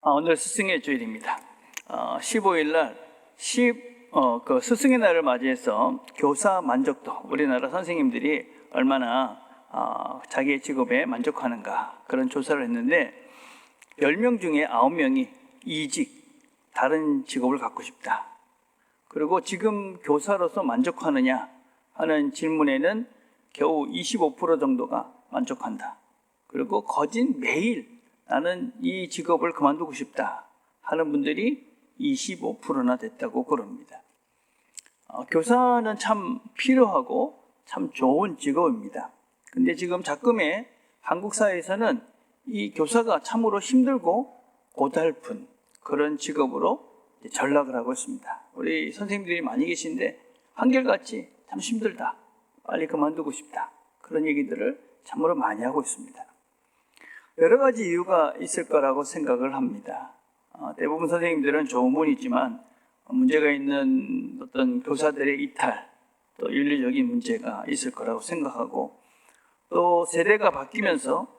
오늘 스승의 주일입니다. 15일 날 스승의 날을 맞이해서 교사 만족도, 우리나라 선생님들이 얼마나 자기의 직업에 만족하는가 그런 조사를 했는데 10명 중에 9명이 이직, 다른 직업을 갖고 싶다. 그리고 지금 교사로서 만족하느냐 하는 질문에는 겨우 25% 정도가 만족한다. 그리고 거진 매일 나는 이 직업을 그만두고 싶다 하는 분들이 25%나 됐다고 그럽니다. 교사는 참 필요하고 참 좋은 직업입니다. 근데 지금 작금의 한국 사회에서는 이 교사가 참으로 힘들고 고달픈 그런 직업으로 전락을 하고 있습니다. 우리 선생님들이 많이 계신데 한결같이 참 힘들다, 빨리 그만두고 싶다, 그런 얘기들을 참으로 많이 하고 있습니다. 여러 가지 이유가 있을 거라고 생각을 합니다. 대부분 선생님들은 좋은 분이지만 문제가 있는 어떤 교사들의 이탈, 또 윤리적인 문제가 있을 거라고 생각하고, 또 세대가 바뀌면서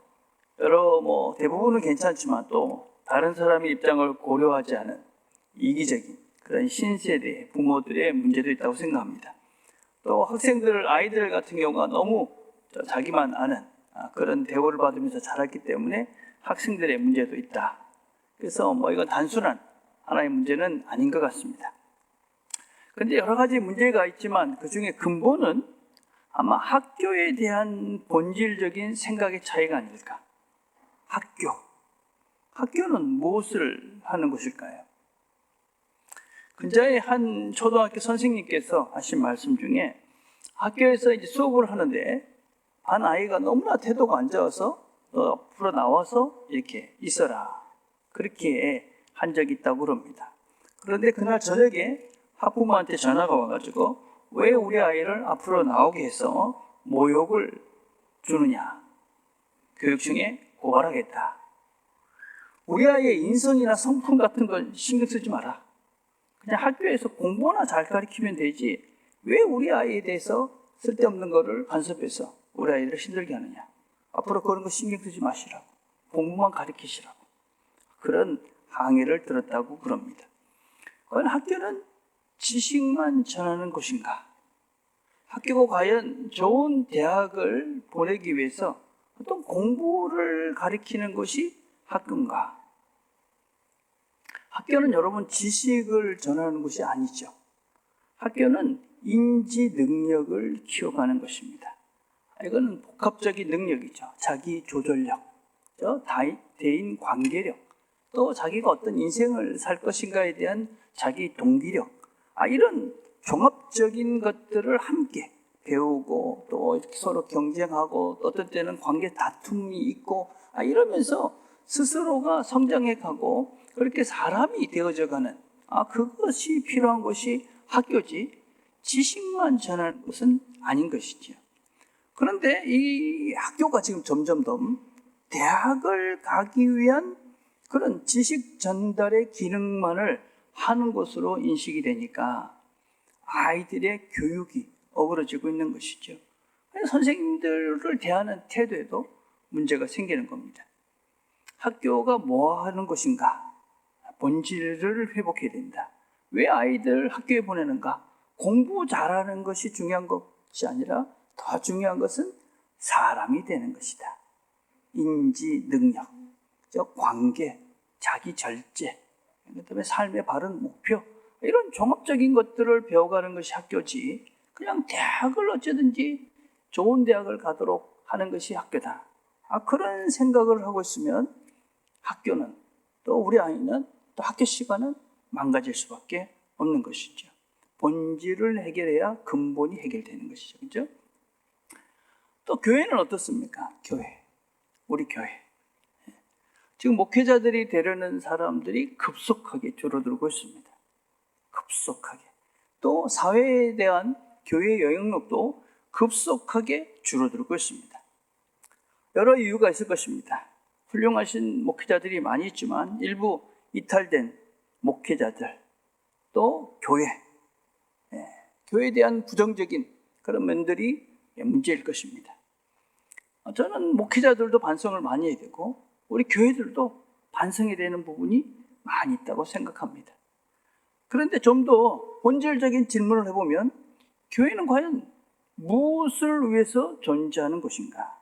대부분은 괜찮지만 또 다른 사람의 입장을 고려하지 않은 이기적인 그런 신세대 부모들의 문제도 있다고 생각합니다. 또 아이들 같은 경우가 너무 자기만 아는 그런 대우를 받으면서 자랐기 때문에 학생들의 문제도 있다. 그래서 이건 단순한 하나의 문제는 아닌 것 같습니다. 그런데 여러 가지 문제가 있지만 그 중에 근본은 아마 학교에 대한 본질적인 생각의 차이가 아닐까. 학교는 무엇을 하는 곳일까요? 근자의 한 초등학교 선생님께서 하신 말씀 중에 학교에서 이제 수업을 하는데 반 아이가 너무나 태도가 안 좋아서 너 앞으로 나와서 이렇게 있어라, 그렇게 한 적이 있다고 그럽니다. 그런데 그날 저녁에 학부모한테 전화가 와가지고 왜 우리 아이를 앞으로 나오게 해서 모욕을 주느냐, 교육청에 고발하겠다. 우리 아이의 인성이나 성품 같은 건 신경 쓰지 마라. 그냥 학교에서 공부나 잘 가르치면 되지 왜 우리 아이에 대해서 쓸데없는 거를 간섭해서 우리 아이들을 힘들게 하느냐. 앞으로 그런 거 신경 쓰지 마시라고, 공부만 가르치시라고, 그런 항의를 들었다고 그럽니다. 과연 학교는 지식만 전하는 곳인가? 학교가 과연 좋은 대학을 보내기 위해서 어떤 공부를 가르치는 것이 학교인가? 학교는 여러분 지식을 전하는 것이 아니죠. 학교는 인지 능력을 키워가는 것입니다. 이거는 복합적인 능력이죠. 자기 조절력, 대인 관계력, 또 자기가 어떤 인생을 살 것인가에 대한 자기 동기력, 이런 종합적인 것들을 함께 배우고 또 이렇게 서로 경쟁하고 또 어떤 때는 관계 다툼이 있고 이러면서 스스로가 성장해 가고 그렇게 사람이 되어져 가는 그것이 필요한 것이 학교지 지식만 전하는 것은 아닌 것이죠. 그런데 이 학교가 지금 점점 더 대학을 가기 위한 그런 지식 전달의 기능만을 하는 것으로 인식이 되니까 아이들의 교육이 어그러지고 있는 것이죠. 선생님들을 대하는 태도에도 문제가 생기는 겁니다. 학교가 뭐 하는 것인가? 본질을 회복해야 된다. 왜 아이들 학교에 보내는가? 공부 잘하는 것이 중요한 것이 아니라 더 중요한 것은 사람이 되는 것이다. 인지 능력, 관계, 자기 절제, 그다음에 삶의 바른 목표, 이런 종합적인 것들을 배워가는 것이 학교지 그냥 대학을 어쩌든지 좋은 대학을 가도록 하는 것이 학교다. 그런 생각을 하고 있으면 학교는, 또 우리 아이는, 또 학교 시간은 망가질 수밖에 없는 것이죠. 본질을 해결해야 근본이 해결되는 것이죠. 그렇죠? 또 교회는 어떻습니까? 우리 교회. 지금 목회자들이 되려는 사람들이 급속하게 줄어들고 있습니다. 급속하게. 또 사회에 대한 교회의 영향력도 급속하게 줄어들고 있습니다. 여러 이유가 있을 것입니다. 훌륭하신 목회자들이 많이 있지만 일부 이탈된 목회자들, 또 교회에 대한 부정적인 그런 면들이 문제일 것입니다. 저는 목회자들도 반성을 많이 해야 되고 우리 교회들도 반성해야 되는 부분이 많이 있다고 생각합니다. 그런데 좀 더 본질적인 질문을 해보면 교회는 과연 무엇을 위해서 존재하는 것인가?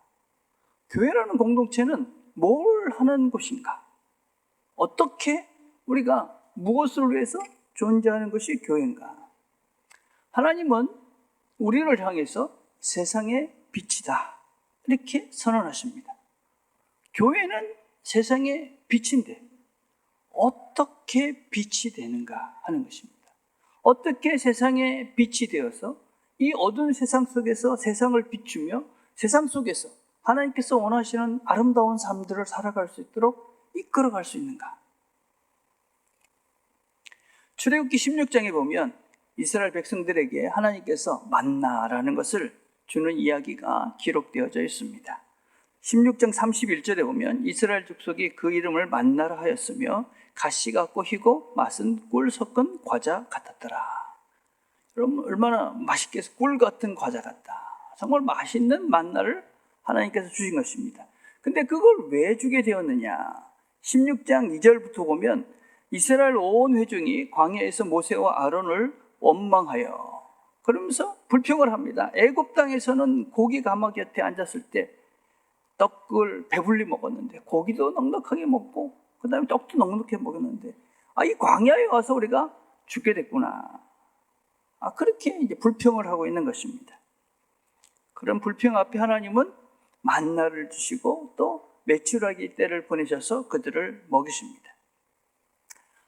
교회라는 공동체는 뭘 하는 곳인가? 어떻게 우리가 무엇을 위해서 존재하는 것이 교회인가? 하나님은 우리를 향해서 세상의 빛이다, 이렇게 선언하십니다. 교회는 세상의 빛인데 어떻게 빛이 되는가 하는 것입니다. 어떻게 세상의 빛이 되어서 이 어두운 세상 속에서 세상을 비추며 세상 속에서 하나님께서 원하시는 아름다운 삶들을 살아갈 수 있도록 이끌어갈 수 있는가? 출애굽기 16장에 보면 이스라엘 백성들에게 하나님께서 만나라는 것을 주는 이야기가 기록되어져 있습니다. 16장 31절에 보면 이스라엘 족속이 그 이름을 만나라 하였으며 가시가 꼬이고 맛은 꿀 섞은 과자 같았더라. 여러분, 얼마나 맛있게 해서 꿀 같은 과자 같다. 정말 맛있는 만나를 하나님께서 주신 것입니다. 근데 그걸 왜 주게 되었느냐? 16장 2절부터 보면 이스라엘 온 회중이 광야에서 모세와 아론을 원망하여 그러면서 불평을 합니다. 애굽 땅에서는 고기 가마 곁에 앉았을 때 떡을 배불리 먹었는데 고기도 넉넉하게 먹고 그 다음에 떡도 넉넉하게 먹었는데 이 광야에 와서 우리가 죽게 됐구나. 그렇게 이제 불평을 하고 있는 것입니다. 그런 불평 앞에 하나님은 만나를 주시고 또 메추라기 떼를 보내셔서 그들을 먹이십니다.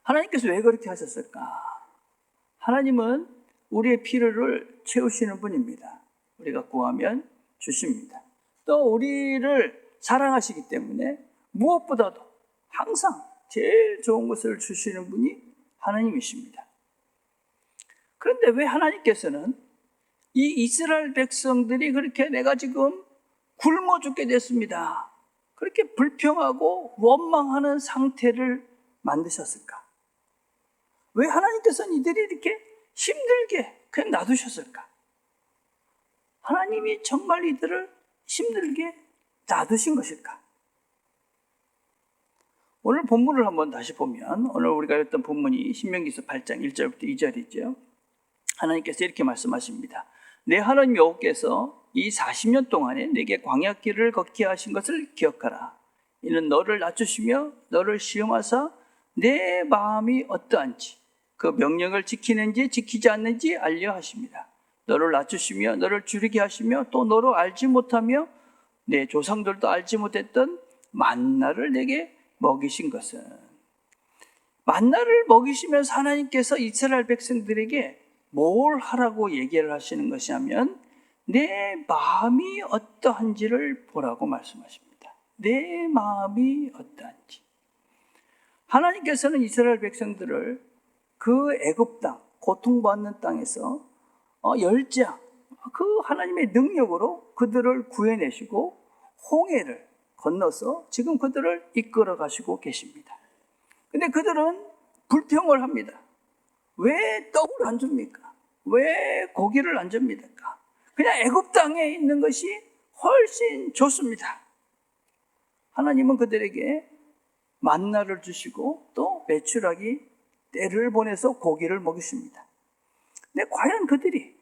하나님께서 왜 그렇게 하셨을까? 하나님은 우리의 필요를 채우시는 분입니다. 우리가 구하면 주십니다. 또 우리를 사랑하시기 때문에 무엇보다도 항상 제일 좋은 것을 주시는 분이 하나님이십니다. 그런데 왜 하나님께서는 이 이스라엘 백성들이 그렇게 내가 지금 굶어 죽게 됐습니다, 그렇게 불평하고 원망하는 상태를 만드셨을까? 왜 하나님께서는 이들이 이렇게 힘들게 그냥 놔두셨을까? 하나님이 정말 이들을 힘들게 놔두신 것일까? 오늘 본문을 한번 다시 보면 오늘 우리가 읽었던 본문이 신명기서 8장 1절부터 2절이죠. 하나님께서 이렇게 말씀하십니다. 내 하나님 여호와께서 이 40년 동안에 내게 광야길을 걷게 하신 것을 기억하라. 이는 너를 낮추시며 너를 시험하사 내 마음이 어떠한지 그 명령을 지키는지 지키지 않는지 알려 하십니다. 너를 낮추시며 너를 줄이게 하시며 또 너로 알지 못하며 내 조상들도 알지 못했던 만나를 내게 먹이신 것은, 만나를 먹이시면서 하나님께서 이스라엘 백성들에게 뭘 하라고 얘기를 하시는 것이냐면 내 마음이 어떠한지를 보라고 말씀하십니다. 내 마음이 어떠한지. 하나님께서는 이스라엘 백성들을 그 애굽 땅, 고통받는 땅에서 열장, 그 하나님의 능력으로 그들을 구해내시고 홍해를 건너서 지금 그들을 이끌어 가시고 계십니다. 근데 그들은 불평을 합니다. 왜 떡을 안 줍니까? 왜 고기를 안 줍니까? 그냥 애굽 땅에 있는 것이 훨씬 좋습니다. 하나님은 그들에게 만나를 주시고 또 메추라기 떼를 보내서 고기를 먹이십니다. 근데 과연 그들이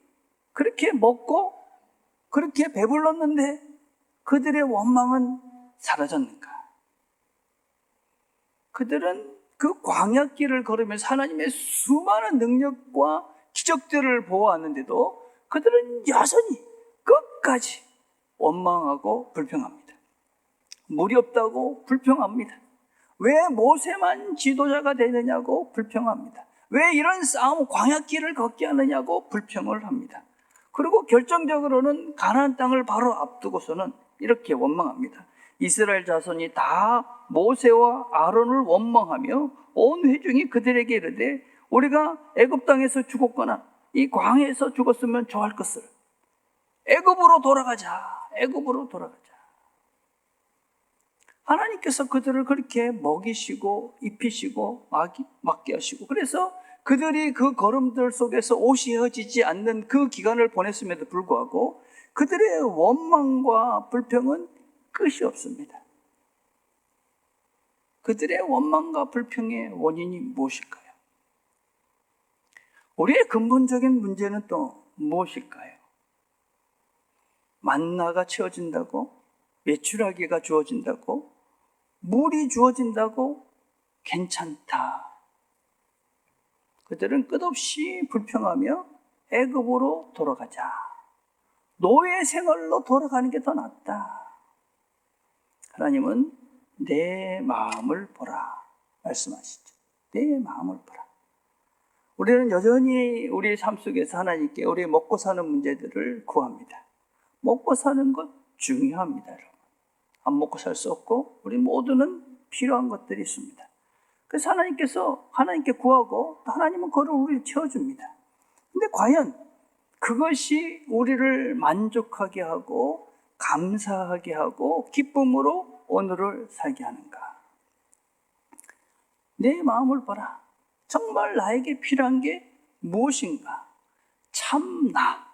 그렇게 먹고 그렇게 배불렀는데 그들의 원망은 사라졌는가? 그들은 그 광야길을 걸으면서 하나님의 수많은 능력과 기적들을 보았는데도 그들은 여전히 끝까지 원망하고 불평합니다. 물이 없다고 불평합니다. 왜 모세만 지도자가 되느냐고 불평합니다. 왜 이런 싸움 광야길을 걷게 하느냐고 불평을 합니다. 그리고 결정적으로는 가나안 땅을 바로 앞두고서는 이렇게 원망합니다. 이스라엘 자손이 다 모세와 아론을 원망하며 온 회중이 그들에게 이르되 우리가 애굽 땅에서 죽었거나 이 광야에서 죽었으면 좋을 것을 애굽으로 돌아가자. 애굽으로 돌아가자. 하나님께서 그들을 그렇게 먹이시고 입히시고 맡게 하시고 그래서 그들이 그 걸음들 속에서 옷이 헤어지지 않는 그 기간을 보냈음에도 불구하고 그들의 원망과 불평은 끝이 없습니다. 그들의 원망과 불평의 원인이 무엇일까요? 우리의 근본적인 문제는 또 무엇일까요? 만나가 채워진다고, 메추라기가 주어진다고, 물이 주어진다고 괜찮다. 그들은 끝없이 불평하며 애굽으로 돌아가자. 노예 생활로 돌아가는 게 더 낫다. 하나님은 내 마음을 보라 말씀하시죠. 내 마음을 보라. 우리는 여전히 우리의 삶 속에서 하나님께 우리의 먹고 사는 문제들을 구합니다. 먹고 사는 것 중요합니다, 여러분. 안 먹고 살 수 없고 우리 모두는 필요한 것들이 있습니다. 그래서 하나님께 구하고 하나님은 그걸 우리를 채워줍니다. 근데 과연 그것이 우리를 만족하게 하고 감사하게 하고 기쁨으로 오늘을 살게 하는가? 내 마음을 봐라. 정말 나에게 필요한 게 무엇인가? 참 나.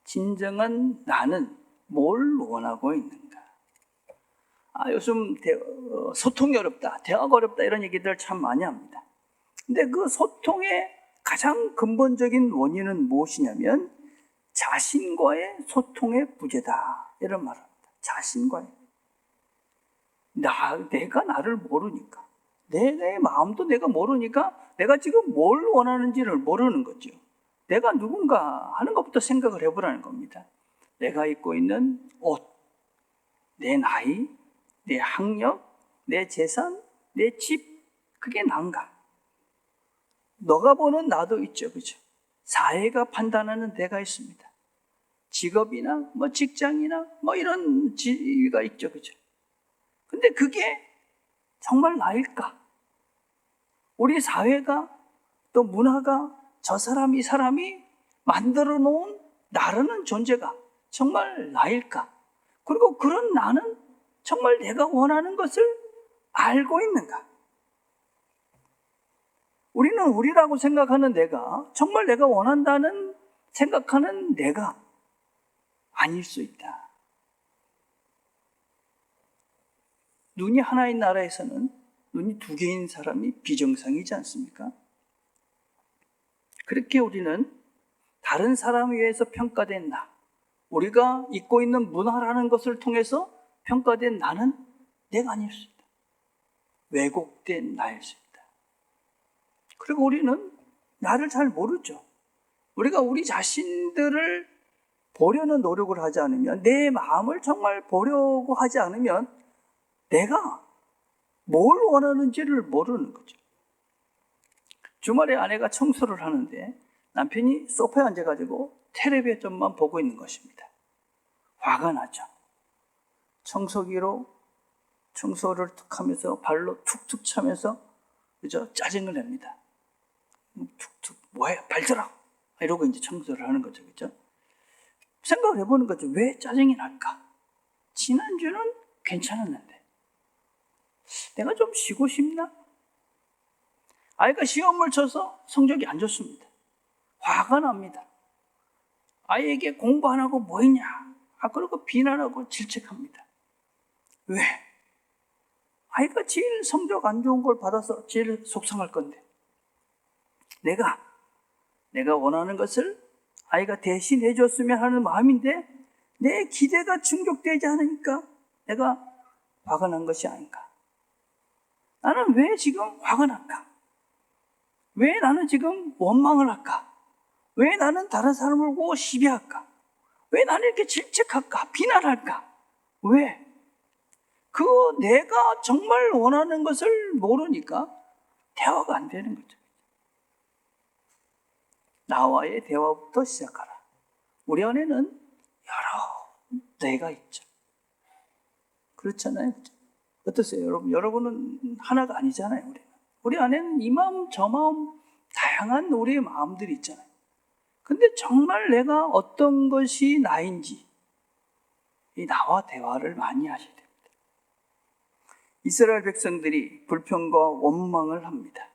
진정한 나는 뭘 원하고 있는가? 요즘 소통이 어렵다, 대화가 어렵다 이런 얘기들 참 많이 합니다. 근데 그 소통의 가장 근본적인 원인은 무엇이냐면 자신과의 소통의 부재다 이런 말을 합니다. 자신과의 내가 나를 모르니까, 내 마음도 내가 모르니까 내가 지금 뭘 원하는지를 모르는 거죠. 내가 누군가 하는 것부터 생각을 해보라는 겁니다. 내가 입고 있는 옷, 내 나이, 내 학력, 내 재산, 내 집, 그게 난가? 너가 보는 나도 있죠, 그죠? 사회가 판단하는 내가 있습니다. 직업이나 직장이나 이런 지위가 있죠, 그죠? 근데 그게 정말 나일까? 우리 사회가 또 문화가 저 사람 이 사람이 만들어 놓은 나라는 존재가 정말 나일까? 그리고 그런 나는 정말 내가 원하는 것을 알고 있는가? 우리는 우리라고 생각하는 내가 정말 내가 원한다는 생각하는 내가 아닐 수 있다. 눈이 하나인 나라에서는 눈이 두 개인 사람이 비정상이지 않습니까? 그렇게 우리는 다른 사람에 의해서 평가된 나, 우리가 입고 있는 문화라는 것을 통해서 평가된 나는 내가 아닐 수 있다. 왜곡된 나일 수 있다. 그리고 우리는 나를 잘 모르죠. 우리가 우리 자신들을 보려는 노력을 하지 않으면, 내 마음을 정말 보려고 하지 않으면 내가 뭘 원하는지를 모르는 거죠. 주말에 아내가 청소를 하는데 남편이 소파에 앉아가지고 텔레비전만 보고 있는 것입니다. 화가 나죠. 청소기로 청소를 툭 하면서 발로 툭툭 차면서 그죠? 짜증을 냅니다. 툭툭 뭐해? 발 들어! 이러고 이제 청소를 하는 거죠, 그죠? 생각을 해보는 거죠. 왜 짜증이 날까? 지난주는 괜찮았는데 내가 좀 쉬고 싶나? 아이가 시험을 쳐서 성적이 안 좋습니다. 화가 납니다. 아이에게 공부 안 하고 뭐 했냐? 그러고 비난하고 질책합니다. 왜? 아이가 제일 성적 안 좋은 걸 받아서 제일 속상할 건데 내가 원하는 것을 아이가 대신 해줬으면 하는 마음인데 내 기대가 충족되지 않으니까 내가 화가 난 것이 아닌가? 나는 왜 지금 화가 날까? 왜 나는 지금 원망을 할까? 왜 나는 다른 사람을 보고 시비할까? 왜 나는 이렇게 질책할까? 비난할까? 왜? 내가 정말 원하는 것을 모르니까 대화가 안 되는 거죠. 나와의 대화부터 시작하라. 우리 안에는 여러 내가 있죠. 그렇잖아요. 그렇죠? 어떠세요, 여러분? 여러분은 하나가 아니잖아요. 우리 안에는 이 마음 저 마음 다양한 우리의 마음들이 있잖아요. 근데 정말 내가 어떤 것이 나인지 이 나와 대화를 많이 하셔야 됩니다. 이스라엘 백성들이 불평과 원망을 합니다.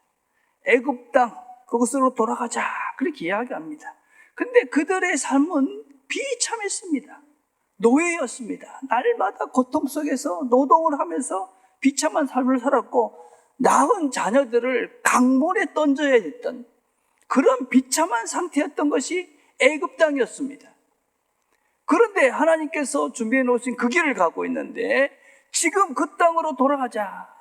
애굽 땅 그곳으로 돌아가자 그렇게 이야기합니다. 근데 그들의 삶은 비참했습니다. 노예였습니다. 날마다 고통 속에서 노동을 하면서 비참한 삶을 살았고 낳은 자녀들을 강물에 던져야 했던 그런 비참한 상태였던 것이 애굽 땅이었습니다. 그런데 하나님께서 준비해 놓으신 그 길을 가고 있는데 지금 그 땅으로 돌아가자.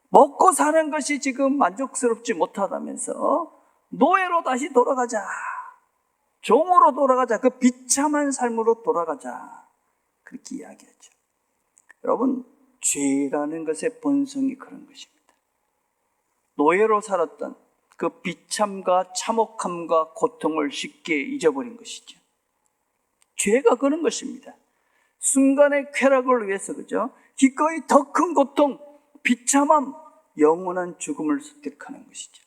먹고 사는 것이 지금 만족스럽지 못하다면서 노예로 다시 돌아가자. 종으로 돌아가자. 그 비참한 삶으로 돌아가자. 그렇게 이야기하죠. 여러분, 죄라는 것의 본성이 그런 것입니다. 노예로 살았던 그 비참과 참혹함과 고통을 쉽게 잊어버린 것이죠. 죄가 그런 것입니다. 순간의 쾌락을 위해서, 그죠? 기꺼이 더 큰 고통, 비참함, 영원한 죽음을 선택하는 것이죠.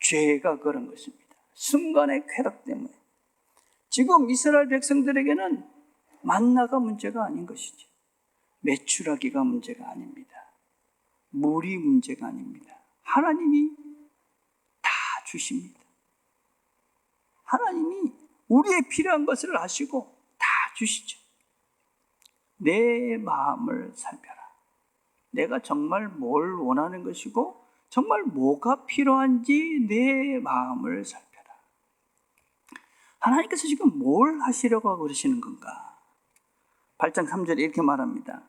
죄가 그런 것입니다. 순간의 쾌락 때문에. 지금 이스라엘 백성들에게는 만나가 문제가 아닌 것이죠. 메추라기가 문제가 아닙니다. 물이 문제가 아닙니다. 하나님이 다 주십니다. 하나님이 우리의 필요한 것을 아시고 다 주시죠. 내 마음을 살펴라. 내가 정말 뭘 원하는 것이고 정말 뭐가 필요한지 내 마음을 살펴라. 하나님께서 지금 뭘 하시려고 하고 그러시는 건가? 8장 3절에 이렇게 말합니다.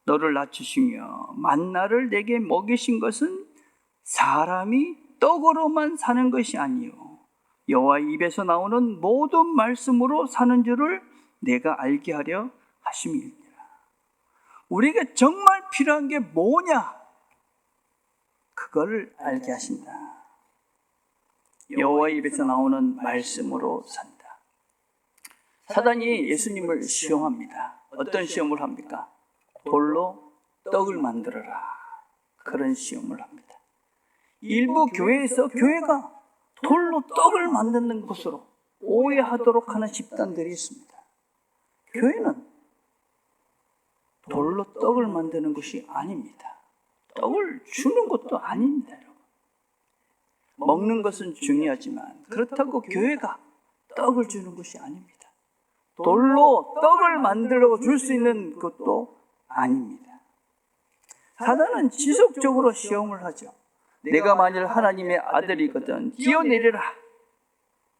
너를 낮추시며 만나를 내게 먹이신 것은 사람이 떡으로만 사는 것이 아니요 여호와의 입에서 나오는 모든 말씀으로 사는 줄을 내가 알게 하려 하심이니라. 우리에게 정말 필요한 게 뭐냐? 그걸 알게 하신다. 여호와의 입에서 나오는 말씀으로 산다. 사단이 예수님을 시험합니다. 어떤 시험을 합니까? 돌로 떡을 만들어라. 그런 시험을 합니다. 일부 교회에서 교회가 돌로 떡을 만드는 것으로 오해하도록 하는 집단들이 있습니다. 교회는 돌로 떡을 만드는 것이 아닙니다. 떡을 주는 것도 아닙니다, 여러분. 먹는 것은 중요하지만 그렇다고 교회가 떡을 주는 것이 아닙니다. 돌로 떡을 만들어 줄 수 있는 것도 아닙니다. 사단은 지속적으로 시험을 하죠. 내가 만일 하나님의 아들이거든 뛰어내리라.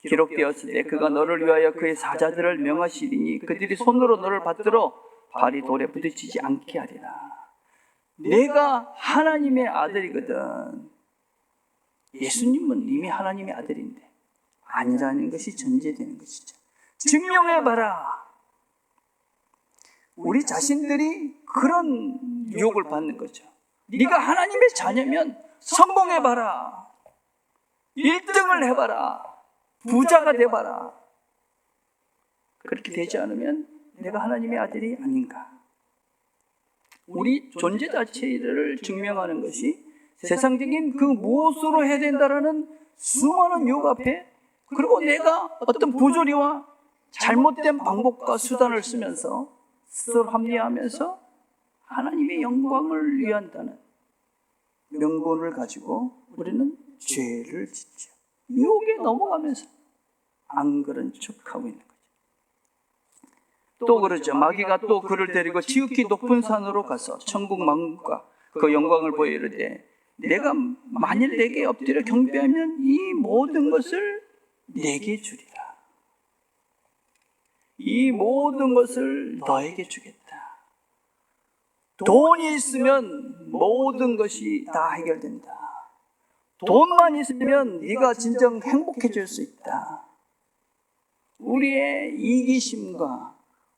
기록되었을 때 그가 너를 위하여 그의 사자들을 명하시리니 그들이 손으로 너를 받들어 발이 돌에 부딪히지 않게 하리라. 내가 하나님의 아들이거든. 예수님은 이미 하나님의 아들인데 아니라는 것이 전제되는 것이죠. 증명해봐라. 우리 자신들이 그런 유혹을 받는 거죠. 네가 하나님의 자녀면 성공해봐라. 1등을 해봐라. 부자가 돼봐라. 그렇게 되지 않으면 내가 하나님의 아들이 아닌가. 우리 존재 자체를 증명하는 것이 세상적인 그 무엇으로 해야 된다라는 수많은 유혹 앞에, 그리고 내가 어떤 부조리와 잘못된 방법과 수단을 쓰면서 스스로 합리화하면서 하나님의 영광을 위한다는 명분을 가지고 우리는 죄를 짓죠. 유혹에 넘어가면서 안 그런 척하고 있는 거죠. 또 그러죠. 마귀가 또 그를 데리고 지극히 높은 산으로 가서 천국 만국과 그 영광을 보여 이르되 내가 만일 내게 엎드려 경배하면 이 모든 것을 내게 주리라. 이 모든 것을 너에게 주겠다. 돈이 있으면 모든 것이 다 해결된다. 돈만 있으면 네가 진정 행복해질 수 있다. 우리의 이기심과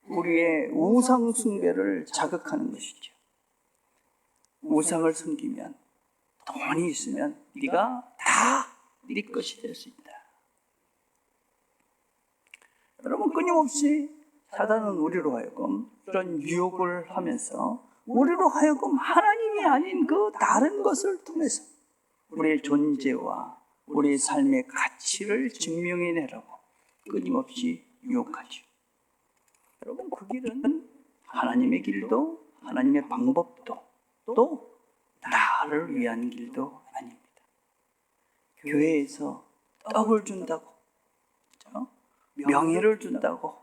우리의 우상 숭배를 자극하는 것이죠. 우상을 섬기면, 돈이 있으면 네가 다 네 것이 될 수 있다. 여러분, 끊임없이 사단은 우리로 하여금 이런 유혹을 하면서 우리로 하여금 하나님이 아닌 그 다른 것을 통해서 우리의 존재와 우리의 삶의 가치를 증명해내라고 끊임없이 유혹하죠. 여러분, 그 길은 하나님의 길도 하나님의 방법도 또 나를 위한 길도 아닙니다. 교회에서 떡을 준다고, 그렇죠? 명예를 준다고,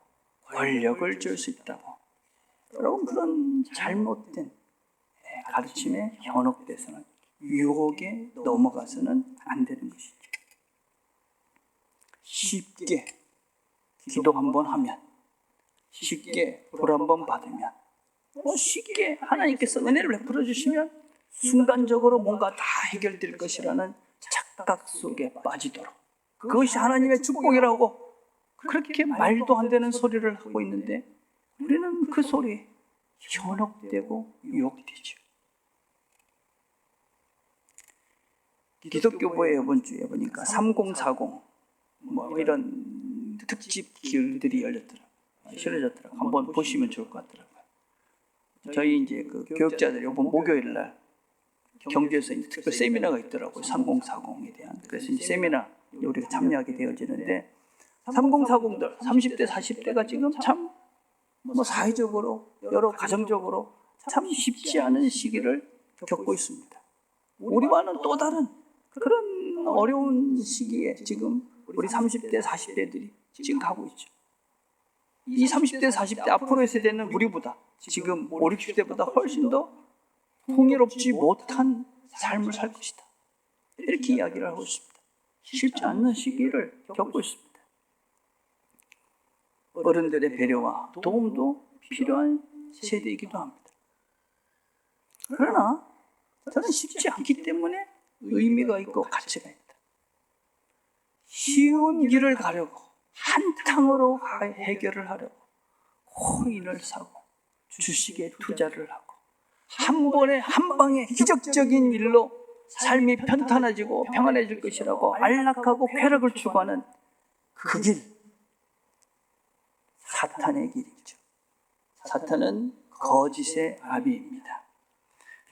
권력을 줄 수 있다고, 여러분, 그런 잘못된 가르침에 현혹돼서는, 유혹에 넘어가서는 안 되는 것이죠. 쉽게 기도 한번 하면, 쉽게 불 한번 받으면, 쉽게 하나님께서 은혜를 베풀어 주시면 순간적으로 뭔가 다 해결될 것이라는 착각 속에 빠지도록, 그것이 하나님의 축복이라고 그렇게 말도 안 되는 소리를 하고 있는데 우리는 그 소리에 현혹되고 유혹되죠. 기독교부에 이번 주에 보니까 3040 이런 특집 길들이 실어졌더라고요. 한번 보시면 좋을 것 같더라고요. 저희 이제 그 교육자들이 이번 목요일 날 경주에서 이제 특별 세미나가 있더라고요. 3040에 대한. 그래서 이제 세미나 우리가 참여하게 되어지는데, 3040들 30대 40대가 지금 참 사회적으로 여러 가정적으로 참 쉽지 않은 시기를 겪고 있습니다. 우리와는 또 다른 그런 어려운 시기에 지금 우리 30대 40대들이 지금 가고 있죠. 이 30대 40대 앞으로의 세대는 우리보다 지금 5, 60대보다 훨씬 더 풍요롭지 못한 삶을 살 것이다, 이렇게 이야기를 하고 있습니다. 쉽지 않는 시기를 겪고 있습니다. 어른들의 배려와 도움도 필요한 세대이기도 합니다. 그러나 저는 쉽지 않기 때문에 의미가 있고 가치가 있다. 쉬운 길을 가려고, 한탕으로 해결을 하려고 코인을 사고 주식에 투자를 하고 한 번에 한 방에 기적적인 일로 삶이 편탄해지고 평안해질 것이라고 안락하고 쾌락을 추구하는 그 길, 사탄의 길이죠. 사탄은 거짓의 아비입니다.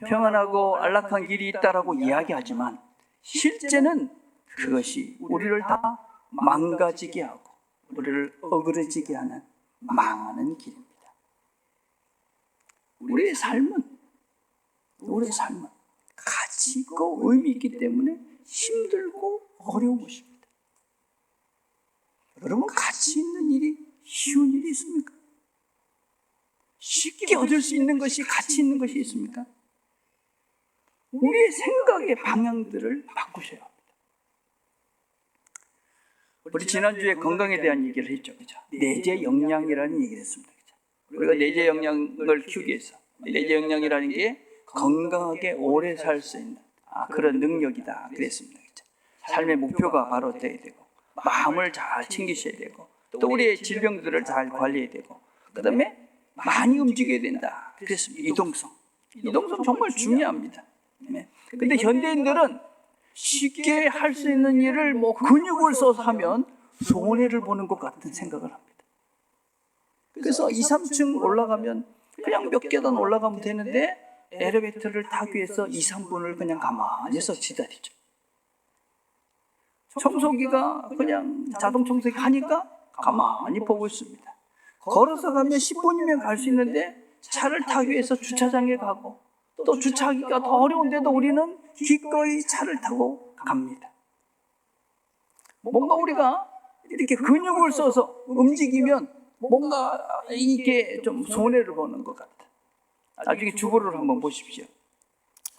평안하고 안락한 길이 있다라고 이야기하지만 실제는 그것이 우리를 다 망가지게 하고 우리를 어그러지게 하는 망하는 길입니다. 우리의 삶은 가치 있고 의미 있기 때문에 힘들고 어려운 것입니다. 여러분, 가치 있는 일이 쉬운 일이 있습니까? 쉽게 얻을 수 있는 것이 가치 있는 것이 있습니까? 우리의 생각의 방향들을 바꾸셔야 합니다. 우리 지난주에 건강에 대한 얘기를 했죠. 그죠? 내재 역량이라는 얘기를 했습니다. 그죠? 우리가 내재 역량을 키우기 위해서, 내재 역량이라는 게 건강하게 오래 살 수 있는 그런 능력이다 그랬습니다. 그죠? 삶의 목표가 바로 돼야 되고, 마음을 잘 챙기셔야 되고, 또 우리의 질병들을 잘 관리해야 되고, 그 다음에 많이 움직여야 된다 그랬습니다. 이동성 정말 중요합니다. 근데 현대인들은 쉽게 할 수 있는 일을 근육을 써서 하면 손해를 보는 것 같은 생각을 합니다. 그래서 2, 3층 올라가면 그냥 몇 계단 올라가면 되는데 엘리베이터를 타기 위해서 2, 3분을 그냥 가만히 서 기다리죠. 청소기가 그냥 자동 청소기 하니까 가만히 보고 있습니다. 걸어서 가면 10분이면 갈 수 있는데 차를 타기 위해서 주차장에 가고, 또 주차하기가 더 어려운데도 우리는 기꺼이 차를 타고 갑니다. 뭔가 우리가 이렇게 근육을 써서 움직이면 뭔가 이게 좀 손해를 보는 것 같다. 나중에 주보를 한번 보십시오.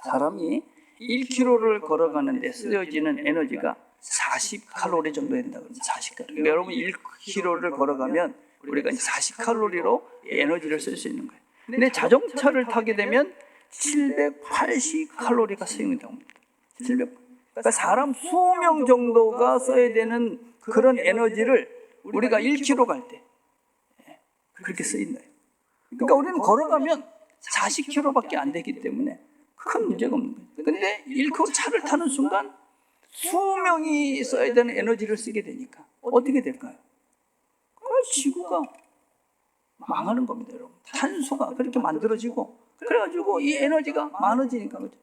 사람이 1km를 걸어가는데 쓰여지는 에너지가 40칼로리 정도 된다고 합니다. 40칼로리. 여러분 1km를 걸어가면 우리가 40칼로리로 에너지를 쓸 수 있는 거예요. 근데 자동차를 타게 되면 780칼로리가 사용된다고 합니다. 그러니까 사람 20명 정도가 써야 되는 그런 에너지를 우리가 1km 갈 때 그렇게 쓰인다. 그러니까 우리는 걸어가면 40km밖에 안 되기 때문에 큰 문제가 없는 거예요. 근데 1km 차를 타는 순간 20명이 써야 되는 에너지를 쓰게 되니까 어떻게 될까요? 지구가 망하는 겁니다, 여러분. 탄소가 그렇게 만들어지고, 그래가지고 이 에너지가 많아지니까 그렇죠?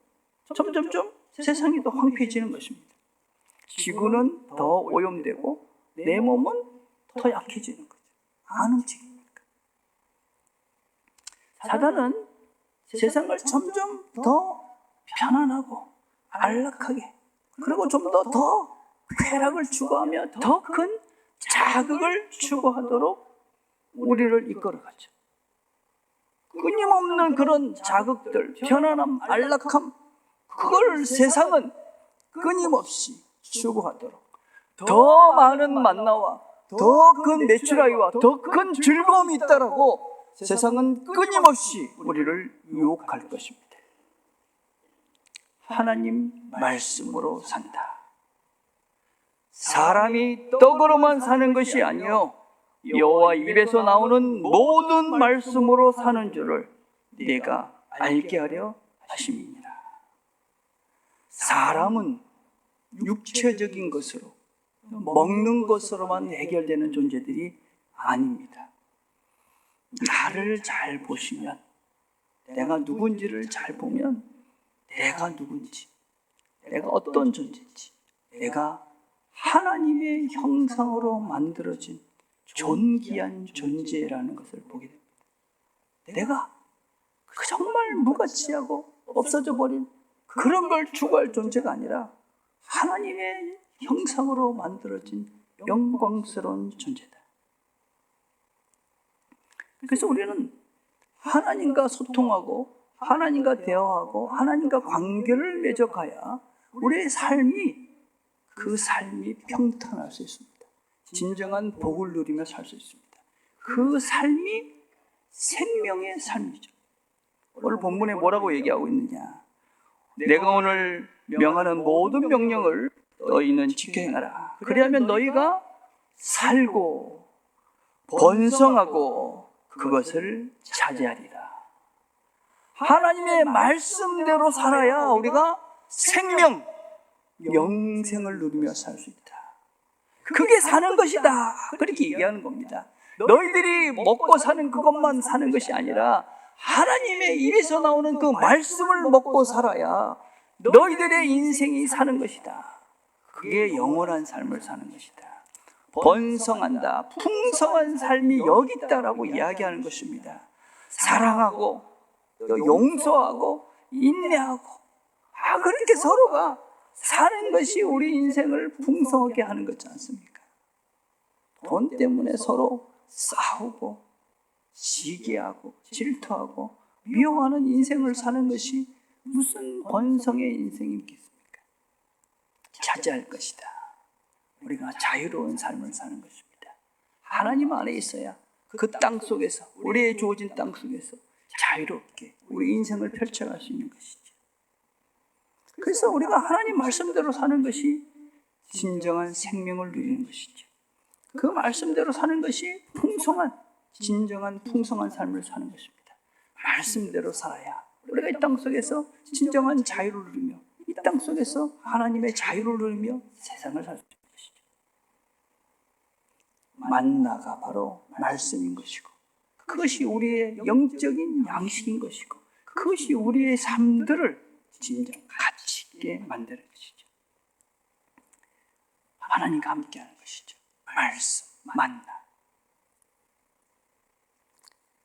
점점점 세상이 더 황폐해지는 것입니다. 지구는 더 오염되고 내 몸은 더 약해지는 거죠. 안 움직이니까. 사단은 세상을 점점 더 편안하고 안락하게, 그리고 좀 더 쾌락을 추구하며 더 큰 자극을 추구하도록 우리를 이끌어가죠. 끊임없는 그런 자극들, 편안함, 안락함, 그걸 세상은 끊임없이 추구하도록 더 많은 만나와 더 큰 내추라이와 더 큰 즐거움이 있다라고 세상은 끊임없이 우리를 유혹할 것입니다. 하나님 말씀으로 산다. 사람이 떡으로만 사는 것이 아니요 여호와 입에서 나오는 모든 말씀으로 사는 줄을 네가 알게 하려 하심이니라. 사람은 육체적인 것으로 먹는 것으로만 해결되는 존재들이 아닙니다. 나를 잘 보시면, 내가 누군지를 잘 보면 내가 누군지, 내가 어떤 존재인지, 내가 하나님의 형상으로 만들어진 존귀한 존재라는 것을 보게 됩니다. 내가 정말 무가치하고 없어져 버린 그런 걸 추구할 존재가 아니라 하나님의 형상으로 만들어진 영광스러운 존재다. 그래서 우리는 하나님과 소통하고 하나님과 대화하고 하나님과 관계를 맺어가야 우리의 삶이 그 삶이 평탄할 수 있습니다. 진정한 복을 누리며 살 수 있습니다. 그 삶이 생명의 삶이죠. 오늘 본문에 뭐라고 얘기하고 있느냐? 내가 오늘 명하는 모든 명령을 너희는 지켜 행하라. 그리하면 너희가 살고 번성하고 그것을 차지하리라. 하나님의 말씀대로 살아야 우리가 생명, 영생을 누리며 살 수 있다. 그게 사는 것이다. 그렇게 얘기하는 겁니다. 너희들이 먹고 사는 그것만 사는 것이 아니라 하나님의 입에서 나오는 그 말씀을 먹고 살아야 너희들의 인생이 사는 것이다. 그게 영원한 삶을 사는 것이다. 번성한다. 풍성한 삶이 여기 있다라고 이야기하는 것입니다. 사랑하고 용서하고 인내하고 그렇게 서로가 사는 것이 우리 인생을 풍성하게 하는 거지 않습니까? 돈 때문에 서로 싸우고 시기하고 질투하고 미워하는 인생을 사는 것이 무슨 번성의 인생이겠습니까? 차지할 것이다. 우리가 자유로운 삶을 사는 것입니다. 하나님 안에 있어야 그 땅 속에서, 우리의 주어진 땅 속에서 자유롭게 우리 인생을 펼쳐갈 수 있는 것이죠. 그래서 우리가 하나님 말씀대로 사는 것이 진정한 생명을 누리는 것이죠. 그 말씀대로 사는 것이 진정한 풍성한 삶을 사는 것입니다. 말씀대로 살아야 우리가 이 땅 속에서 진정한 자유를 누리며 이 땅 속에서 하나님의 자유를 누리며 세상을 살 수 있는 것이죠. 만나가 바로 말씀인 것이고 그것이 우리의 영적인 양식인 것이고 그것이 우리의 삶들을 진정 가치 있게 만드는 것이죠. 하나님과 함께하는 것이죠. 말씀, 만나.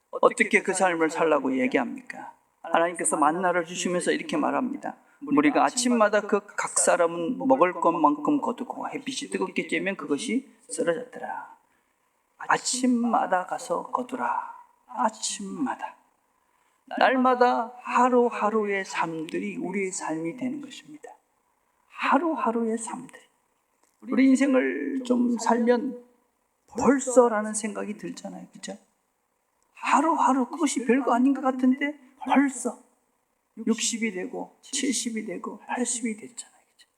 어떻게 그 삶을 살라고 얘기합니까? 하나님께서 만나를 주시면서 이렇게 말합니다. 우리가 아침마다 그 각 사람은 먹을 것만큼 거두고 햇빛이 뜨겁게 쬐면 그것이 쓰러졌더라. 아침마다 가서 거두라. 아침마다. 날마다 하루하루의 삶들이 우리의 삶이 되는 것입니다. 하루하루의 삶들. 우리 인생을 좀 살면 벌써라는 생각이 들잖아요. 그렇죠? 하루하루 그것이 별거 아닌 것 같은데 벌써 60이 되고 70이 되고 80이 됐잖아요. 그렇죠?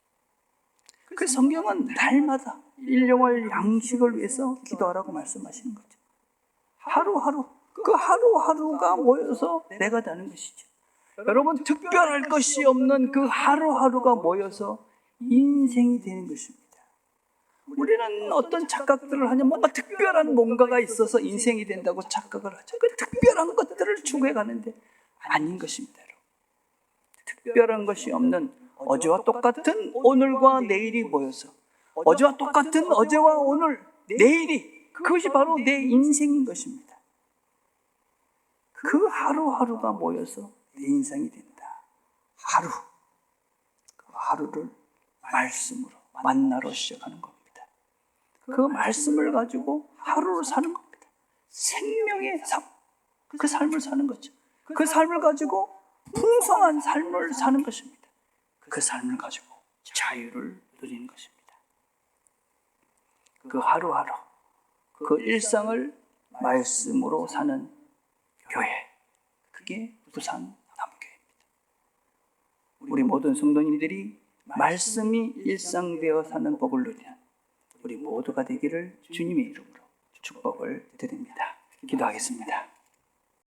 그래서 성경은 날마다 일용할 양식을 위해서 기도하라고 말씀하시는 거죠. 하루하루 그 하루하루가 모여서 내가 되는 것이죠. 여러분 특별할 것이 없는 그 하루하루가 모여서 인생이 되는 것입니다. 우리는 어떤 착각들을 하냐면 뭔가 특별한 뭔가가 있어서 인생이 된다고 착각을 하죠. 그 특별한 것들을 추구해 가는데 아닌 것입니다. 특별한 것이 없는 어제와 똑같은 오늘과 내일이 모여서 어제와 똑같은 어제와 오늘, 내일이 그것이 바로 내 인생인 것입니다. 그 하루하루가 모여서 내 인생이 된다. 하루, 그 하루를 말씀으로 만나러 시작하는 겁니다. 그 말씀을 가지고 하루를 사는 겁니다. 생명의 삶, 그 삶을 사는 거죠. 그 삶을 가지고 풍성한 삶을 사는 것입니다. 그 삶을 가지고 자유를 누리는 것입니다. 그 하루하루, 그 일상을 말씀으로 사는 교회, 그게 부산 남교회입니다. 우리 모든 성도님들이 말씀이 일상되어 사는 복을 누리는 우리 모두가 되기를 주님의 이름으로 축복을 드립니다. 기도하겠습니다.